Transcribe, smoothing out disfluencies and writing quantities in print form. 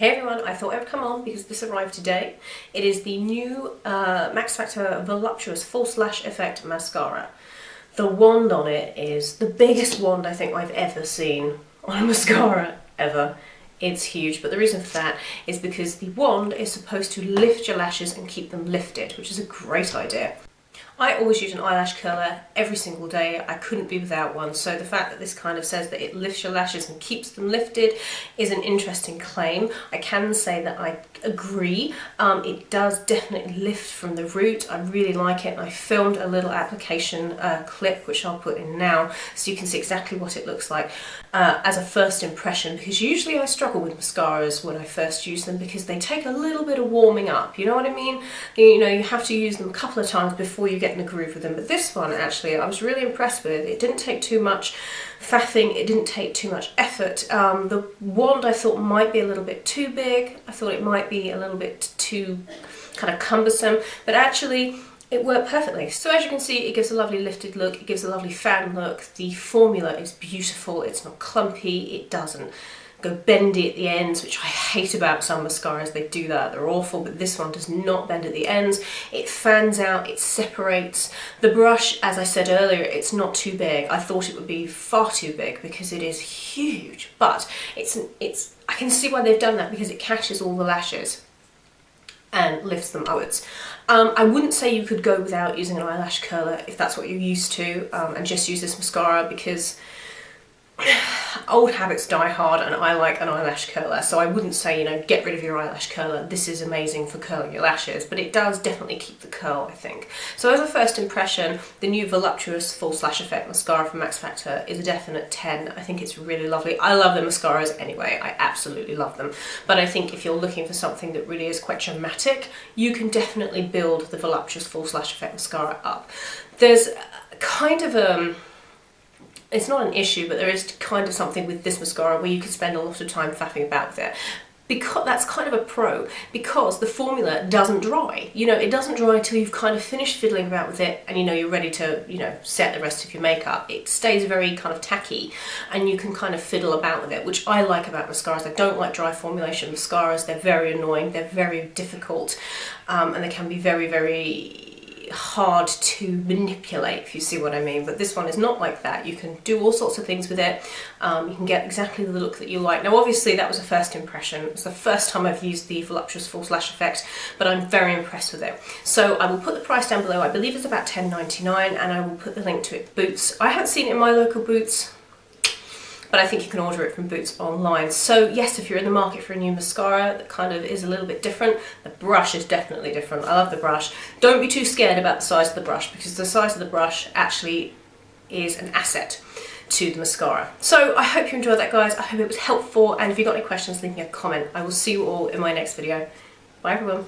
Hey everyone, I thought I would come on because this arrived today. It is the new Max Factor Voluptuous False Lash Effect Mascara. The wand on it is the biggest wand I think I've ever seen on a mascara, ever. It's huge, but the reason for that is because the wand is supposed to lift your lashes and keep them lifted, which is a great idea. I always use an eyelash curler every single day. I couldn't be without one, so the fact that this kind of says that it lifts your lashes and keeps them lifted is an interesting claim. I can say that I agree. It does definitely lift from the root. I really like it. I filmed a little application clip which I'll put in now so you can see exactly what it looks like as a first impression, because usually I struggle with mascaras when I first use them because they take a little bit of warming up, you know what I mean? You know, you have to use them a couple of times before you get in a groove with them, but this one actually I was really impressed with. It didn't take too much faffing, it didn't take too much effort. The wand I thought might be a little bit too big, I thought it might be a little bit too kind of cumbersome, but actually it worked perfectly. So as you can see, it gives a lovely lifted look, it gives a lovely fan look, the formula is beautiful, it's not clumpy, it doesn't go bendy at the ends, which I hate about some mascaras. They do that, they're awful, but this one does not bend at the ends. It fans out, it separates. The brush, as I said earlier, it's not too big. I thought it would be far too big because it is huge, but I can see why they've done that because it catches all the lashes and lifts them upwards. I wouldn't say you could go without using an eyelash curler if that's what you're used to, and just use this mascara because old habits die hard and I like an eyelash curler, so I wouldn't say, you know, get rid of your eyelash curler, this is amazing for curling your lashes, but it does definitely keep the curl, I think. So as a first impression, the new Voluptuous False Lash Effect Mascara from Max Factor is a definite 10. I think it's really lovely. I love the mascaras anyway, I absolutely love them, but I think if you're looking for something that really is quite dramatic, you can definitely build the Voluptuous False Lash Effect Mascara up. There's kind of it's not an issue, but there is kind of something with this mascara where you could spend a lot of time faffing about with it. Because that's kind of a pro, because the formula doesn't dry. You know, it doesn't dry until you've kind of finished fiddling about with it and you know you're ready to, you know, set the rest of your makeup. It stays very kind of tacky and you can kind of fiddle about with it, which I like about mascaras. I don't like dry formulation mascaras. They're very annoying, they're very difficult, and they can be very, very hard to manipulate, if you see what I mean, but this one is not like that. You can do all sorts of things with it. You can get exactly the look that you like. Now obviously that was a first impression, it's the first time I've used the Voluptuous False Lash Effect, but I'm very impressed with it. So I will put the price down below. I believe it's about $10.99, and I will put the link to it. Boots, I haven't seen it in my local Boots, but I think you can order it from Boots online. So yes, if you're in the market for a new mascara that kind of is a little bit different, the brush is definitely different. I love the brush. Don't be too scared about the size of the brush, because the size of the brush actually is an asset to the mascara. So I hope you enjoyed that, guys. I hope it was helpful, and if you've got any questions, leave me a comment. I will see you all in my next video. Bye everyone.